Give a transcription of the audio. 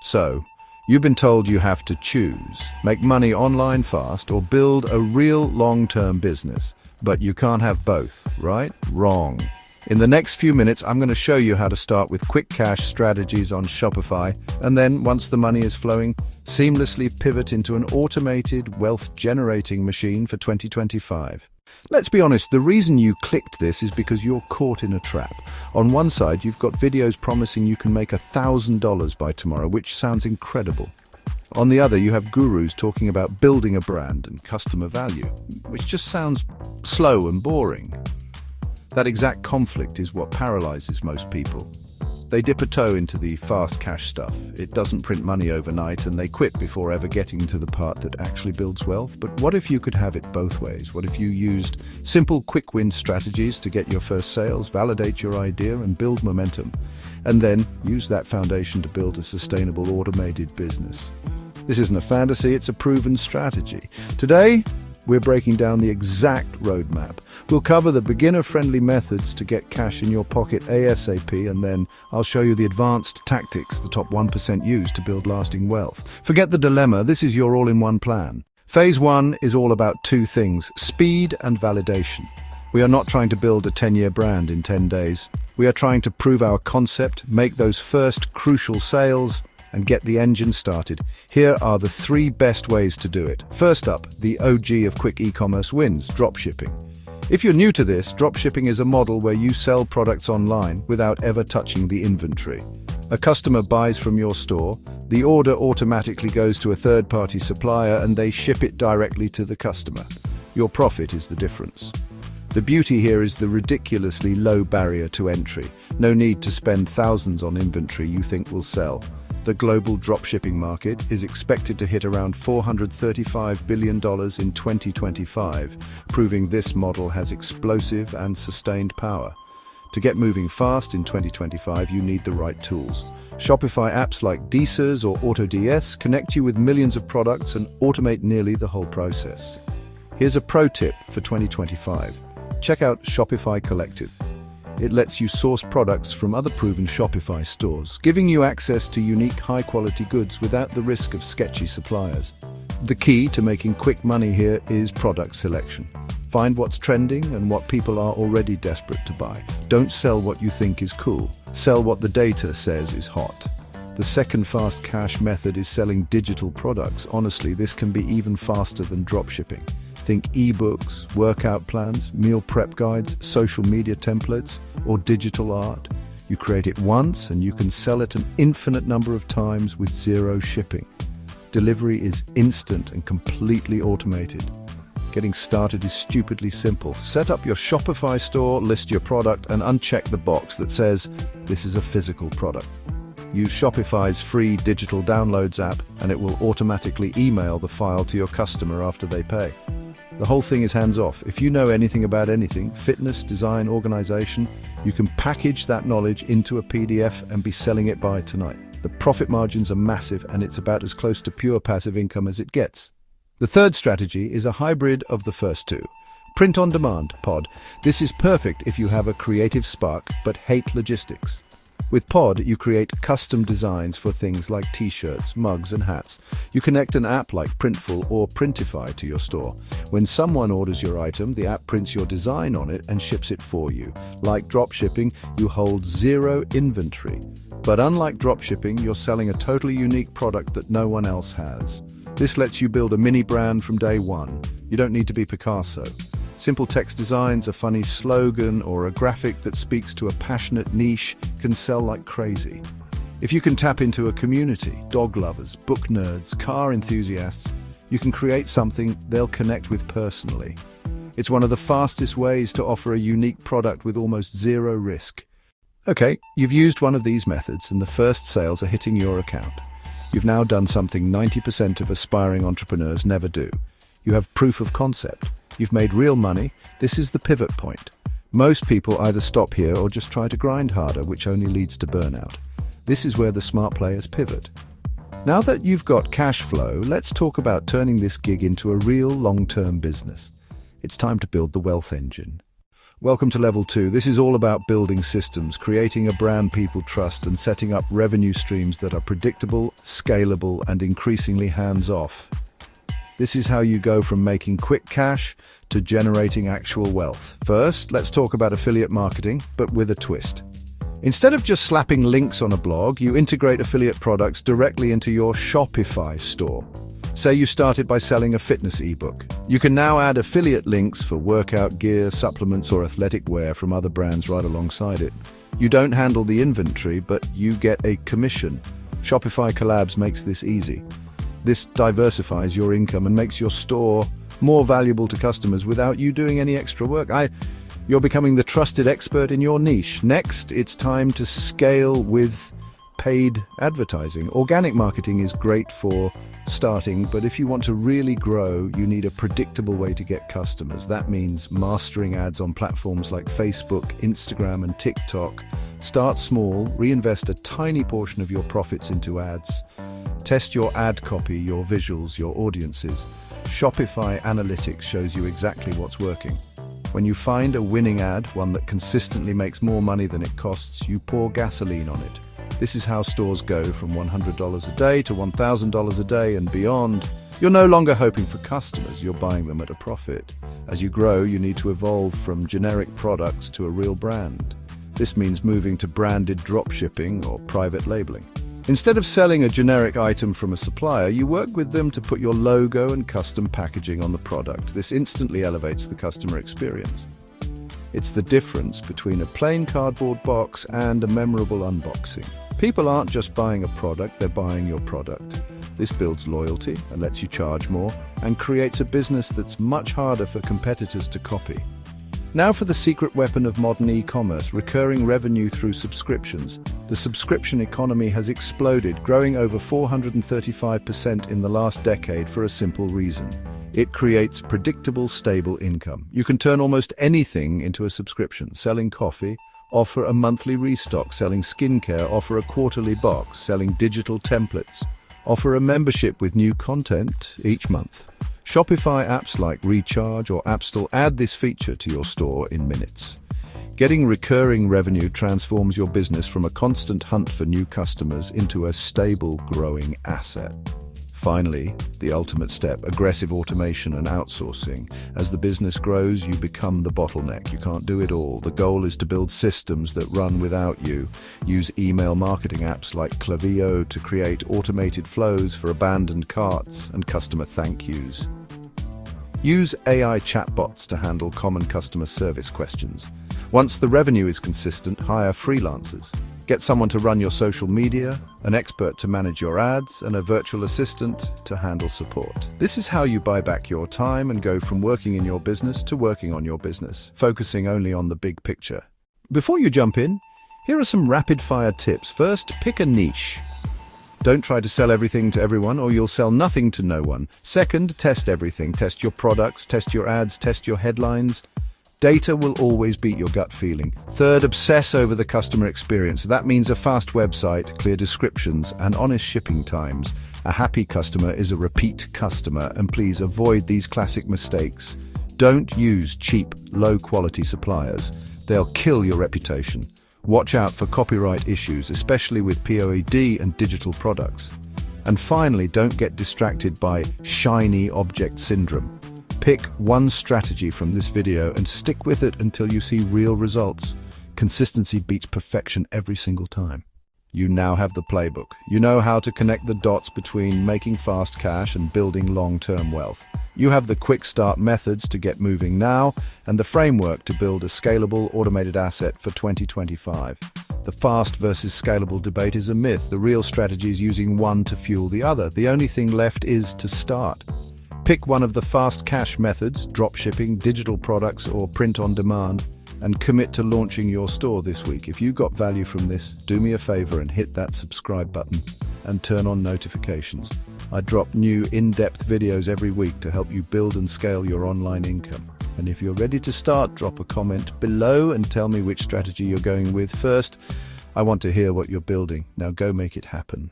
So, you've been told you have to choose, make money online fast or build a real long-term business. But you can't have both, right? Wrong. In the next few minutes, I'm going to show you how to start with quick cash strategies on Shopify, and then, once the money is flowing, seamlessly pivot into an automated wealth-generating machine for 2025. Let's be honest, the reason you clicked this is because you're caught in a trap. On one side, you've got videos promising you can make $1,000 by tomorrow, which sounds incredible. On the other, you have gurus talking about building a brand and customer value, which just sounds slow and boring. That exact conflict is what paralyzes most people. They dip a toe into the fast cash stuff. It doesn't print money overnight, and they quit before ever getting to the part that actually builds wealth. But what if you could have it both ways? What if you used simple quick win strategies to get your first sales, validate your idea, and build momentum, and then use that foundation to build a sustainable automated business? This isn't a fantasy, it's a proven strategy. Today, we're breaking down the exact roadmap. We'll cover the beginner-friendly methods to get cash in your pocket ASAP, and then I'll show you the advanced tactics the top 1% use to build lasting wealth. Forget the dilemma, this is your all-in-one plan. Phase 1 is all about two things: speed and validation. We are not trying to build a 10-year brand in 10 days. We are trying to prove our concept, make those first crucial sales, and get the engine started. Here are the 3 best ways to do it. First up, the OG of quick e-commerce wins, dropshipping. If you're new to this, dropshipping is a model where you sell products online without ever touching the inventory. A customer buys from your store, the order automatically goes to a third-party supplier, and they ship it directly to the customer. Your profit is the difference. The beauty here is the ridiculously low barrier to entry. No need to spend thousands on inventory you think will sell. The global dropshipping market is expected to hit around $435 billion in 2025, proving this model has explosive and sustained power. To get moving fast in 2025, you need the right tools. Shopify apps like DSers or AutoDS connect you with millions of products and automate nearly the whole process. Here's a pro tip for 2025. Check out Shopify Collective. It lets you source products from other proven Shopify stores, giving you access to unique, high-quality goods without the risk of sketchy suppliers. The key to making quick money here is product selection. Find what's trending and what people are already desperate to buy. Don't sell what you think is cool. Sell what the data says is hot. The second fast cash method is selling digital products. Honestly, this can be even faster than dropshipping. Think ebooks, workout plans, meal prep guides, social media templates, or digital art. You create it once and you can sell it an infinite number of times with zero shipping. Delivery is instant and completely automated. Getting started is stupidly simple. Set up your Shopify store, list your product, and uncheck the box that says, "This is a physical product." Use Shopify's free digital downloads app and it will automatically email the file to your customer after they pay. The whole thing is hands-off. If you know anything about anything, fitness, design, organization, you can package that knowledge into a PDF and be selling it by tonight. The profit margins are massive, and it's about as close to pure passive income as it gets. The third strategy is a hybrid of the first two. Print on demand, Pod. This is perfect if you have a creative spark but hate logistics. With Pod, you create custom designs for things like t-shirts, mugs, and hats. You connect an app like Printful or Printify to your store. When someone orders your item, the app prints your design on it and ships it for you. Like dropshipping, you hold zero inventory. But unlike dropshipping, you're selling a totally unique product that no one else has. This lets you build a mini brand from day one. You don't need to be Picasso. Simple text designs, a funny slogan, or a graphic that speaks to a passionate niche can sell like crazy. If you can tap into a community, dog lovers, book nerds, car enthusiasts, you can create something they'll connect with personally. It's one of the fastest ways to offer a unique product with almost zero risk. Okay, you've used one of these methods and the first sales are hitting your account. You've now done something 90% of aspiring entrepreneurs never do. You have proof of concept. You've made real money. This is the pivot point. Most people either stop here or just try to grind harder, which only leads to burnout. This is where the smart players pivot. Now that you've got cash flow, let's talk about turning this gig into a real long-term business. It's time to build the wealth engine. Welcome to Level 2. This is all about building systems, creating a brand people trust, and setting up revenue streams that are predictable, scalable, and increasingly hands-off. This is how you go from making quick cash to generating actual wealth. First, let's talk about affiliate marketing, but with a twist. Instead of just slapping links on a blog, you integrate affiliate products directly into your Shopify store. Say you started by selling a fitness ebook. You can now add affiliate links for workout gear, supplements, or athletic wear from other brands right alongside it. You don't handle the inventory, but you get a commission. Shopify Collabs makes this easy. This diversifies your income and makes your store more valuable to customers without you doing any extra work. You're becoming the trusted expert in your niche. Next, it's time to scale with paid advertising. Organic marketing is great for starting, but if you want to really grow, you need a predictable way to get customers. That means mastering ads on platforms like Facebook, Instagram, and TikTok. Start small, reinvest a tiny portion of your profits into ads. Test your ad copy, your visuals, your audiences. Shopify Analytics shows you exactly what's working. When you find a winning ad, one that consistently makes more money than it costs, you pour gasoline on it. This is how stores go from $100 a day to $1,000 a day and beyond. You're no longer hoping for customers, you're buying them at a profit. As you grow, you need to evolve from generic products to a real brand. This means moving to branded dropshipping or private labeling. Instead of selling a generic item from a supplier, you work with them to put your logo and custom packaging on the product. This instantly elevates the customer experience. It's the difference between a plain cardboard box and a memorable unboxing. People aren't just buying a product, they're buying your product. This builds loyalty and lets you charge more and creates a business that's much harder for competitors to copy. Now for the secret weapon of modern e-commerce, recurring revenue through subscriptions. The subscription economy has exploded, growing over 435% in the last decade for a simple reason. It creates predictable, stable income. You can turn almost anything into a subscription. Selling coffee, offer a monthly restock. Selling skincare, offer a quarterly box. Selling digital templates, offer a membership with new content each month. Shopify apps like ReCharge or AppStore add this feature to your store in minutes. Getting recurring revenue transforms your business from a constant hunt for new customers into a stable, growing asset. Finally, the ultimate step, aggressive automation and outsourcing. As the business grows, you become the bottleneck. You can't do it all. The goal is to build systems that run without you. Use email marketing apps like Klaviyo to create automated flows for abandoned carts and customer thank yous. Use AI chatbots to handle common customer service questions. Once the revenue is consistent, hire freelancers. Get someone to run your social media, an expert to manage your ads, and a virtual assistant to handle support. This is how you buy back your time and go from working in your business to working on your business, focusing only on the big picture. Before you jump in, here are some rapid-fire tips. First, pick a niche. Don't try to sell everything to everyone or you'll sell nothing to no one. Second, test everything. Test your products, test your ads, test your headlines. Data will always beat your gut feeling. Third, obsess over the customer experience. That means a fast website, clear descriptions, and honest shipping times. A happy customer is a repeat customer, and please avoid these classic mistakes. Don't use cheap, low-quality suppliers. They'll kill your reputation. Watch out for copyright issues, especially with POED and digital products. And finally, don't get distracted by shiny object syndrome. Pick one strategy from this video and stick with it until you see real results. Consistency beats perfection every single time. You now have the playbook. You know how to connect the dots between making fast cash and building long-term wealth. You have the quick start methods to get moving now and the framework to build a scalable, automated asset for 2025. The fast versus scalable debate is a myth. The real strategy is using one to fuel the other. The only thing left is to start. Pick one of the fast cash methods, dropshipping, digital products, or print on demand, and commit to launching your store this week. If you got value from this, do me a favor and hit that subscribe button and turn on notifications. I drop new in-depth videos every week to help you build and scale your online income. And if you're ready to start, drop a comment below and tell me which strategy you're going with first. I want to hear what you're building. Now go make it happen.